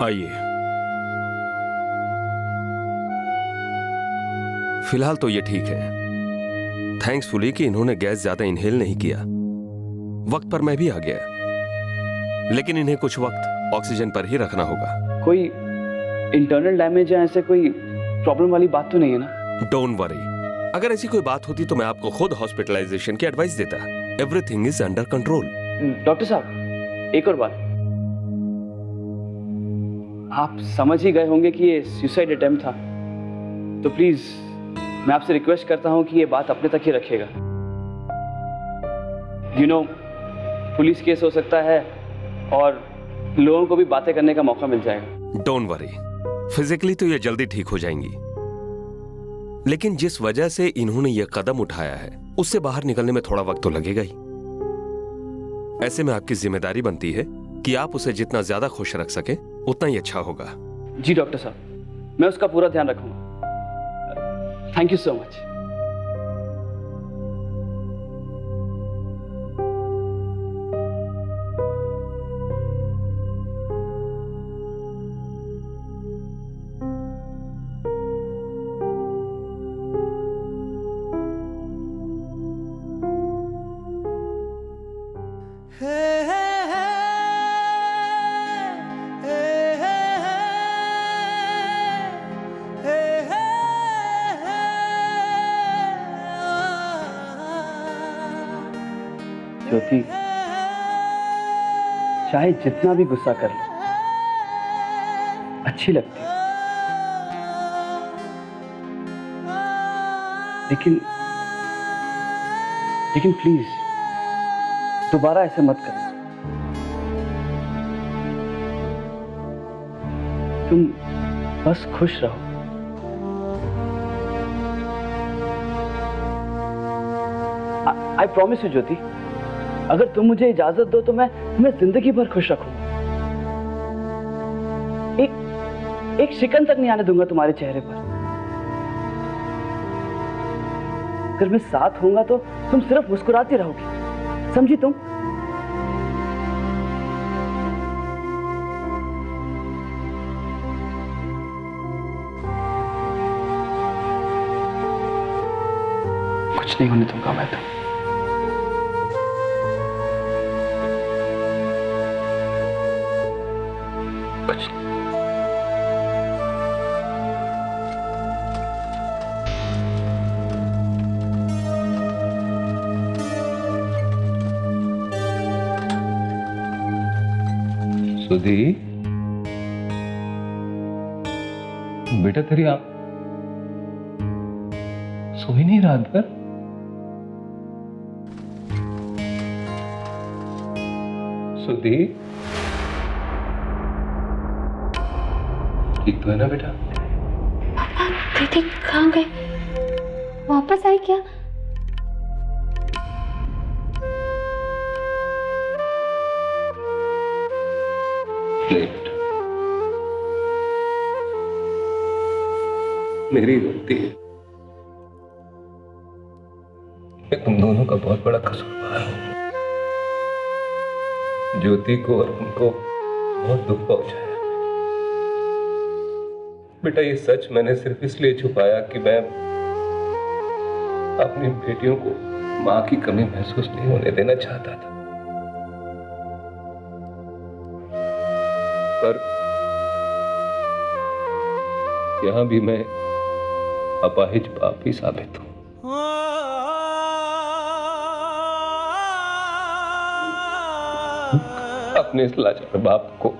आइए। फिलहाल तो ये ठीक है। थैंक्सफुली कि इन्होंने गैस ज्यादा इनहेल नहीं किया। वक्त पर मैं भी आ गया, लेकिन इन्हें कुछ वक्त ऑक्सीजन पर ही रखना होगा। कोई इंटरनल डैमेज या ऐसे कोई प्रॉब्लम वाली बात तो नहीं है ना? डोंट वरी, अगर ऐसी कोई बात होती तो मैं आपको खुद हॉस्पिटलाइजेशन की एडवाइस देता। Everything is under control. Doctor साहब, एक और बात, आप समझ ही गए होंगे कि ये सुसाइड अटेम्प्ट था, तो प्लीज मैं आपसे रिक्वेस्ट करता हूं कि ये बात अपने तक ही रखिएगा। यू नो, पुलिस केस हो सकता है और लोगों को भी बातें करने का मौका मिल जाएगा। डोंट वरी, फिजिकली तो ये जल्दी ठीक हो जाएंगी, लेकिन जिस वजह से इन्होंने ये कदम उठाया है उससे बाहर निकलने में थोड़ा वक्त तो लगेगा ही। ऐसे में आपकी जिम्मेदारी बनती है कि आप उसे जितना ज्यादा खुश रख सके उतना ही अच्छा होगा। जी डॉक्टर साहब, मैं उसका पूरा ध्यान रखूंगा। Thank you so much. Jyoti, चाहे जितना भी गुस्सा कर लो, अच्छी लगती है, लेकिन प्लीज दोबारा ऐसे मत करना। तुम बस खुश रहो। आई प्रॉमिस यू ज्योति, अगर तुम मुझे इजाजत दो तो मैं तुम्हें जिंदगी भर खुश रखूंगा। एक शिकन तक नहीं आने दूंगा तुम्हारे चेहरे पर। अगर मैं साथ होऊंगा तो तुम सिर्फ मुस्कुराती रहोगी, समझी तुम? कुछ नहीं होने दूंगा मैं तो। कुछ नहीं। सुधी, बेटा तेरी आप सोई नहीं रात भर? सुधी, ठीक तो है ना बेटा? पापा, दीदी कहाँ गए? वापस आई क्या? नहीं बेटा, मेरी गलती है। मैं तुम दोनों का बहुत बड़ा कसूरवार हूं। ज्योति को और उनको बहुत दुख पहुंचाया। बेटा ये सच मैंने सिर्फ इसलिए छुपाया कि मैं अपनी बेटियों को मां की कमी महसूस नहीं होने देना चाहता था। पर यहां भी मैं अपाहिज बाप ही साबित हूं। अपने इस लाचार बाप को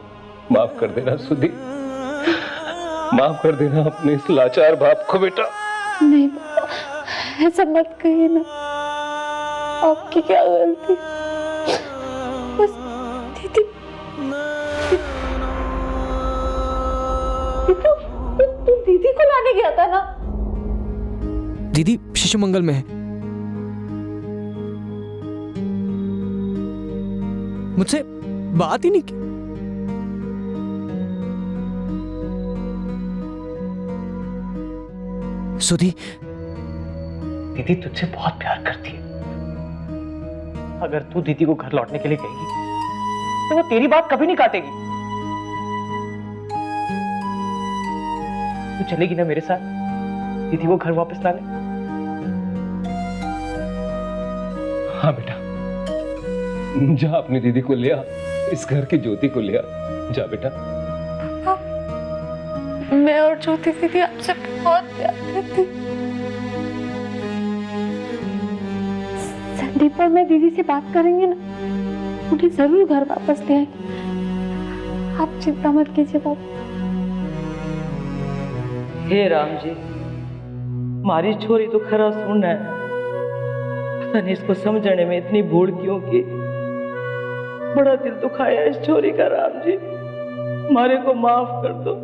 माफ कर देना सुधी, माफ कर देना अपने इस लाचार बाप को बेटा। नहीं पापा, ऐसा मत कहिए ना, आपकी क्या गलती? बस दीदी, तू दीदी को लाने गया था ना? दीदी शिशु मंगल में है। मुझसे बात ही नहीं की। सुधी, दीदी तुझसे बहुत प्यार करती है। अगर तू दीदी को घर लौटने के लिए कहेगी तो वो तेरी बात कभी नहीं काटेगी। तू चलेगी ना मेरे साथ दीदी को घर वापस लाने? हाँ बेटा, जा अपनी दीदी को ले आ, इस घर की ज्योति को ले आ, जा बेटा। मैं और ज्योति दीदी आपसे बहुत प्यार करती। संदीप और मैं दीदी से बात करेंगे ना, उन्हें जरूर घर वापस ले आएंगे। आप चिंता मत कीजिए बाबू। हे राम जी, मारी छोरी तो खरा सुन है, पता नहीं इसको समझने में इतनी भूल क्यों की। बड़ा दिल दुखाया इस छोरी का राम जी, मारे को माफ कर दो,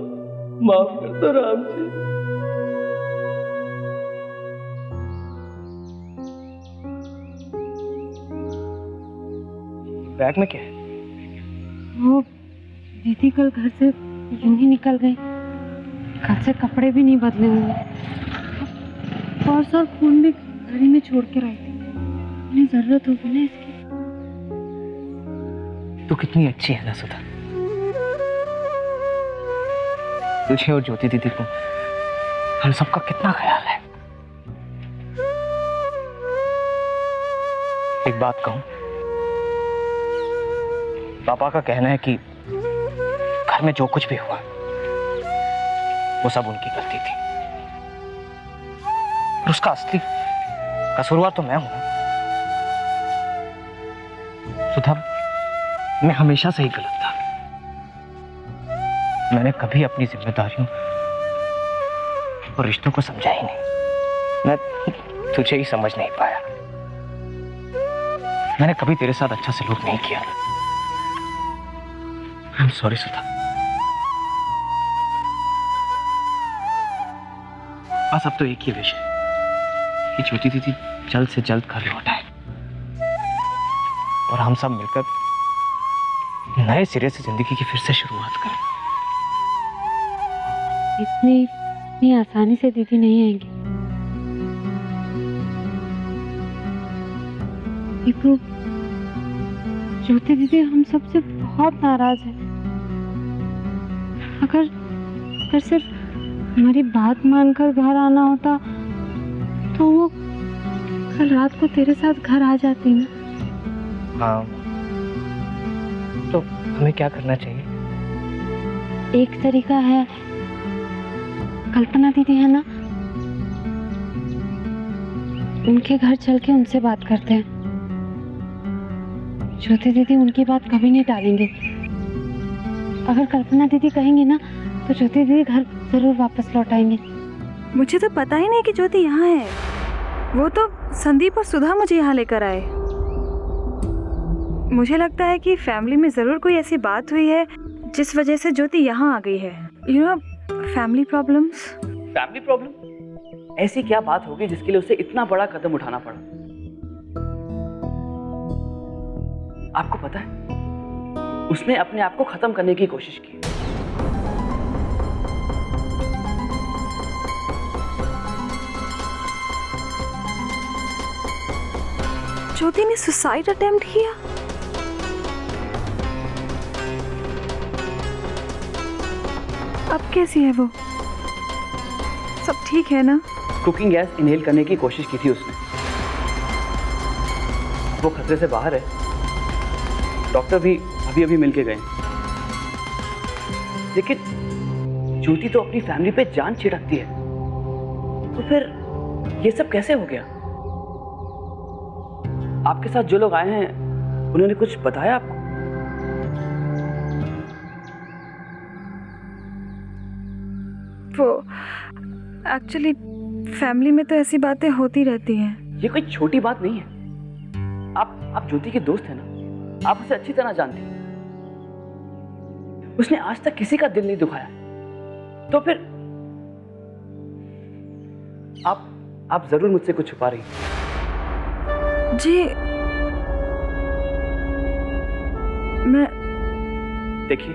माफ कर दो राम जी। बैग में क्या है? वो दीदी कल घर से यूं ही निकल गई, घर से कपड़े भी नहीं बदले होंगे, पर्स और फोन भी गाड़ी में छोड़ के आई थी। उन्हें जरूरत होगी ना इसकी। तू कितनी अच्छी है ना सुधा, तुझे और ज्योति दीदी को हम सबका कितना ख्याल है। एक बात कहूं, पापा का कहना है कि घर में जो कुछ भी हुआ वो सब उनकी गलती थी, और उसका असली कसूरवार तो मैं हूं ना। सुधा, मैं हमेशा से ही गलत था। मैंने कभी अपनी जिम्मेदारियों और रिश्तों को समझा ही नहीं। मैं तुझे ही समझ नहीं पाया। मैंने कभी तेरे साथ अच्छा सलूक नहीं किया। आई एम सॉरी सुधा। बस अब तो एक ही विश है कि ज्योति दीदी जल्द से जल्द घर लौट आए और हम सब मिलकर नए सिरे से जिंदगी की फिर से शुरुआत करें। इतनी आसानी से दीदी नहीं आएंगी। देखो, ज्योति दीदी हम सबसे बहुत नाराज है। अगर सिर्फ हमारी बात मानकर घर आना होता तो वो कल रात को तेरे साथ घर आ जाती ना। हाँ, तो हमें क्या करना चाहिए? एक तरीका है, कल्पना दीदी है ना, उनके घर चल के उनसे बात करते हैं। ज्योति दीदी उनकी बात कभी नहीं टालेंगे। अगर कल्पना दीदी कहेंगी ना तो ज्योति दीदी घर जरूर वापस लौट आएंगे। मुझे तो पता ही नहीं कि ज्योति यहाँ है। वो तो संदीप और सुधा मुझे यहाँ लेकर आए। मुझे लगता है कि फैमिली में जरूर कोई ऐसी बात हुई है जिस वजह से ज्योति यहाँ आ गई है। You know, family problems. Family problem? ऐसी क्या बात होगी जिसके लिए उसे इतना बड़ा कदम उठाना पड़ा? आपको पता है, उसने अपने आप को खत्म करने की कोशिश की। ज्योति ने सुसाइड अटेम्प्ट किया। अब कैसी है वो? सब ठीक है ना? कुकिंग गैस इनहेल करने की कोशिश की थी उसने। वो खतरे से बाहर है। डॉक्टर भी अभी मिलके गए। लेकिन ज्योति तो अपनी फैमिली पे जान छिड़कती है, तो फिर ये सब कैसे हो गया? आपके साथ जो लोग आए हैं उन्होंने कुछ बताया आपको? वो एक्चुअली फैमिली में तो ऐसी बातें होती रहती हैं। ये कोई छोटी बात नहीं है। आप ज्योति के दोस्त हैं ना, आप उसे अच्छी तरह जानती हैं। उसने आज तक किसी का दिल नहीं दुखाया, तो फिर आप जरूर मुझसे कुछ छुपा रही हैं। जी, देखिए,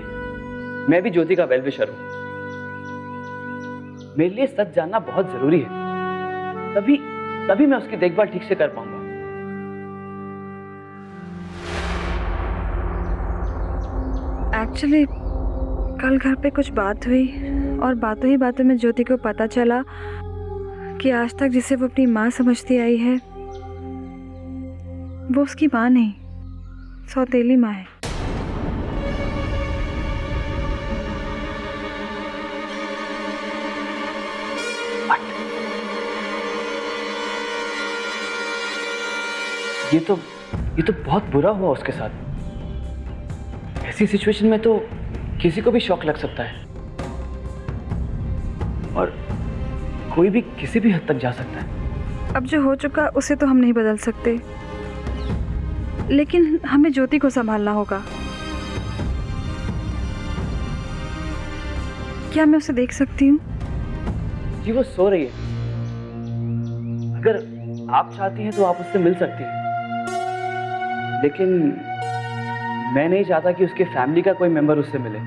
मैं भी ज्योति का वेल विशर हूं। मेरे लिए सच जानना बहुत जरूरी है, तभी मैं उसकी देखभाल ठीक से कर पाऊंगा। एक्चुअली कल घर पे कुछ बात हुई और बातों ही बातों में ज्योति को पता चला कि आज तक जिसे वो अपनी माँ समझती आई है वो उसकी माँ नहीं, सौतेली माँ है। ये तो बहुत बुरा हुआ उसके साथ। ऐसी सिचुएशन में तो किसी को भी शॉक लग सकता है और कोई भी किसी भी हद तक जा सकता है। अब जो हो चुका उसे तो हम नहीं बदल सकते, लेकिन हमें ज्योति को संभालना होगा। क्या मैं उसे देख सकती हूँ? जी वो सो रही है। अगर आप चाहती हैं तो आप उससे मिल सकती हैं, लेकिन मैं नहीं चाहता कि उसके फैमिली का कोई मेंबर उससे मिले।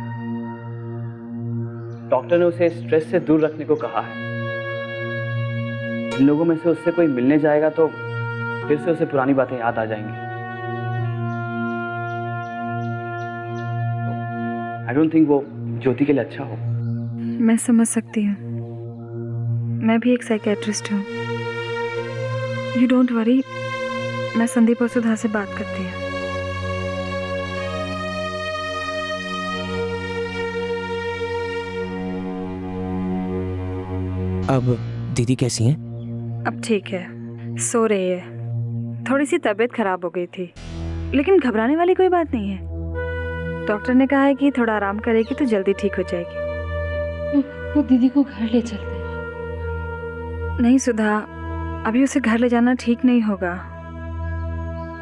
डॉक्टर ने उसे स्ट्रेस से दूर रखने को कहा है। इन लोगों में से उससे कोई मिलने जाएगा तो फिर से उसे पुरानी बातें याद आ जाएंगी। आई डोंट थिंक वो ज्योति के लिए अच्छा हो। मैं समझ सकती हूँ, मैं भी एक साइकेट्रिस्ट हूँ। यू डोंट वरी, मैं संदीप और सुधा से बात करती हूँ। अब दीदी कैसी हैं? अब ठीक है, सो रही है। थोड़ी सी तबीयत खराब हो गई थी, लेकिन घबराने वाली कोई बात नहीं है। डॉक्टर ने कहा है कि थोड़ा आराम करेगी तो जल्दी ठीक हो जाएगी। तो दीदी को घर ले चलते हैं। नहीं सुधा, अभी उसे घर ले जाना ठीक नहीं होगा।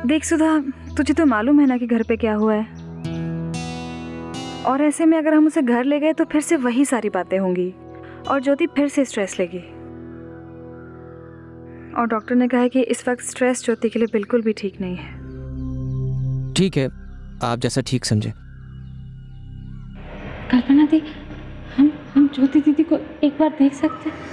देख सुधा, तुझे तो मालूम है ना कि घर पे क्या हुआ है, और ऐसे में अगर हम उसे घर ले गए तो फिर से वही सारी बातें होंगी और ज्योति फिर से स्ट्रेस लेगी। और डॉक्टर ने कहा है कि इस वक्त स्ट्रेस ज्योति के लिए बिल्कुल भी ठीक नहीं है। ठीक है, आप जैसा ठीक समझे। कल्पना दी, हम ज्योति दीदी को एक बार देख सकते हैं?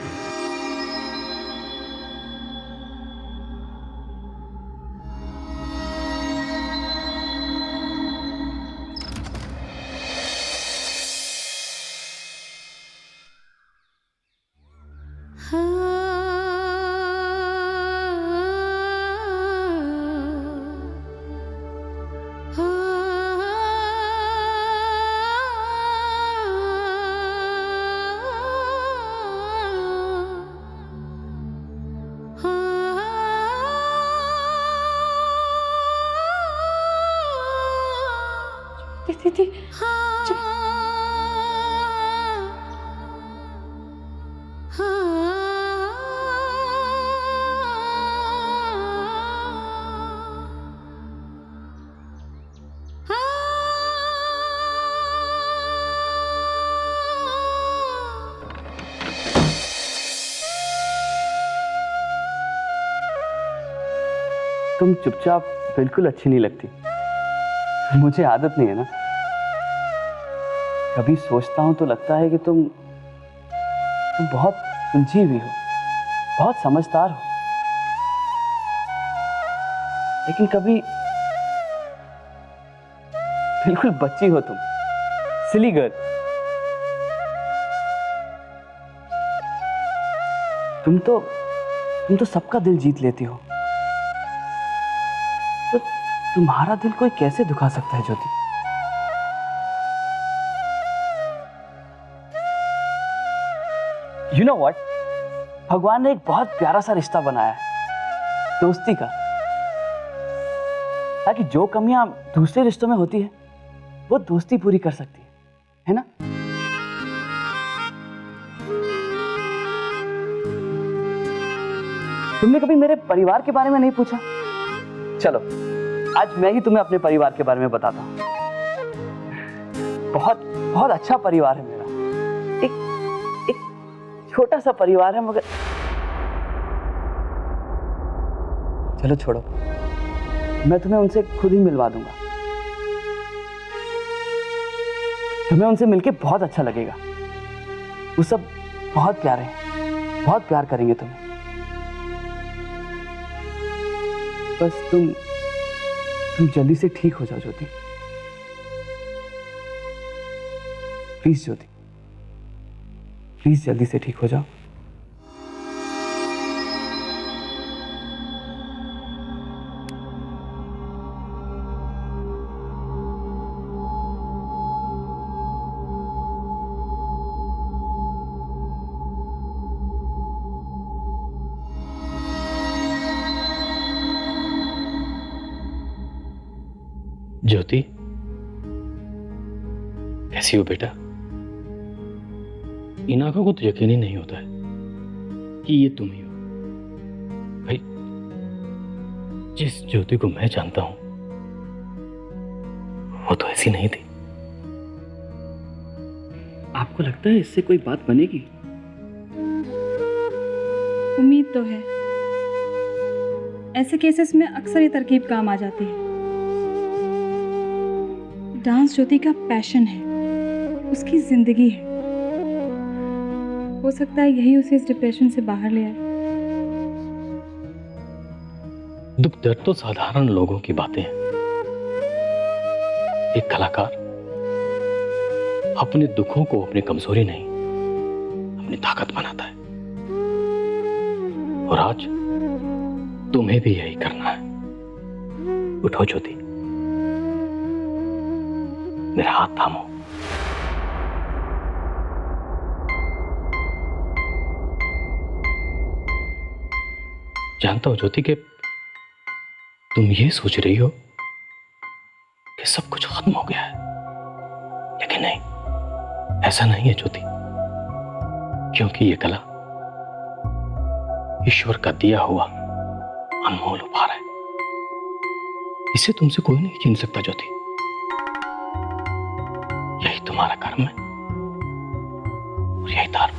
दीदी, तुम चुपचाप बिल्कुल अच्छी नहीं लगती। मुझे आदत नहीं है ना, कभी सोचता हूं तो लगता है कि तुम बहुत सुलझी हुई हो, बहुत समझदार हो, लेकिन कभी बिल्कुल बच्ची हो तुम, सिली गर्ल। तुम तो सबका दिल जीत लेती हो, तो तुम्हारा दिल कोई कैसे दुखा सकता है ज्योति? You know what? भगवान ने एक बहुत प्यारा सा रिश्ता बनाया है, दोस्ती का, ताकि जो कमियां दूसरे रिश्तों में होती है वो दोस्ती पूरी कर सकती है ना? तुमने कभी मेरे परिवार के बारे में नहीं पूछा? चलो आज मैं ही तुम्हें अपने परिवार के बारे में बताता हूँ। बहुत बहुत अच्छा परिवार है मेरा, एक छोटा सा परिवार है, मगर चलो छोड़ो, मैं तुम्हें उनसे खुद ही मिलवा दूंगा। तुम्हें उनसे मिलके बहुत अच्छा लगेगा। वो सब बहुत प्यारे हैं, बहुत प्यार करेंगे तुम्हें। बस तुम जल्दी से ठीक हो जाओ ज्योति, प्लीज ज्योति। प्लीज जल्दी से ठीक हो जाओ। ज्योति, कैसी हो बेटा? इन आंखों को तो यकीन ही नहीं होता है कि ये तुम ही हो। भाई, जिस ज्योति को मैं जानता हूं वो तो ऐसी नहीं थी। आपको लगता है इससे कोई बात बनेगी? उम्मीद तो है। ऐसे केसेस में अक्सर ये तरकीब काम आ जाती है। डांस ज्योति का पैशन है, उसकी जिंदगी है। हो सकता है यही उसे इस डिप्रेशन से बाहर ले आए। दुख दर्द तो साधारण लोगों की बातें हैं। एक कलाकार अपने दुखों को अपनी कमजोरी नहीं, अपनी ताकत बनाता है। और आज तुम्हें भी यही करना है। उठो ज्योति, मेरा हाथ थामो। जानता हूं ज्योति कि तुम ये सोच रही हो कि सब कुछ खत्म हो गया है, लेकिन नहीं, ऐसा नहीं है ज्योति। क्योंकि ये कला ईश्वर का दिया हुआ अनमोल उपहार है। इसे तुमसे कोई नहीं छीन सकता ज्योति। यही तुम्हारा कर्म है और यही धर्म।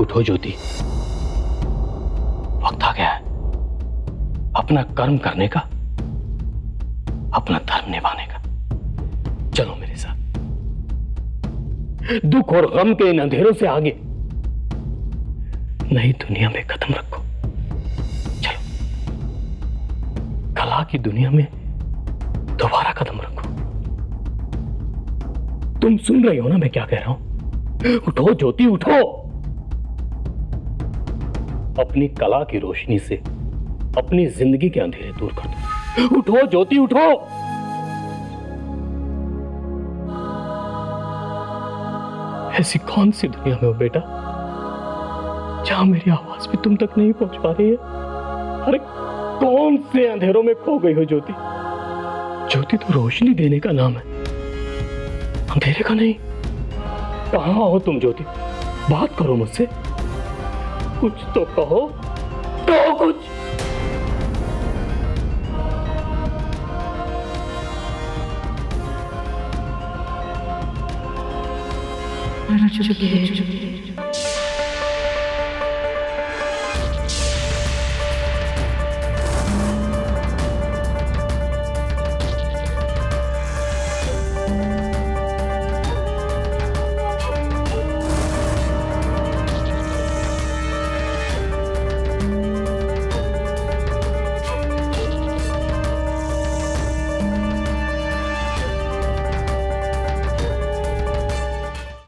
उठो ज्योति, वक्त आ गया है अपना कर्म करने का, अपना धर्म निभाने का। चलो मेरे साथ। दुख और गम के इन अंधेरों से आगे नई दुनिया में कदम रखो। चलो, कला की दुनिया में दोबारा कदम रखो। तुम सुन रही हो ना मैं क्या कह रहा हूं? उठो ज्योति, उठो। अपनी कला की रोशनी से अपनी जिंदगी के अंधेरे दूर कर दो। उठो ज्योति, उठो। ऐसी कौन सी दुनिया में हो बेटा जहां मेरी आवाज भी तुम तक नहीं पहुंच पा रही है? अरे कौन से अंधेरों में खो गई हो ज्योति? ज्योति तो रोशनी देने का नाम है, अंधेरे का नहीं। कहां हो तुम ज्योति? बात करो मुझसे, कुछ तो कहो, कहो कुछ। चुप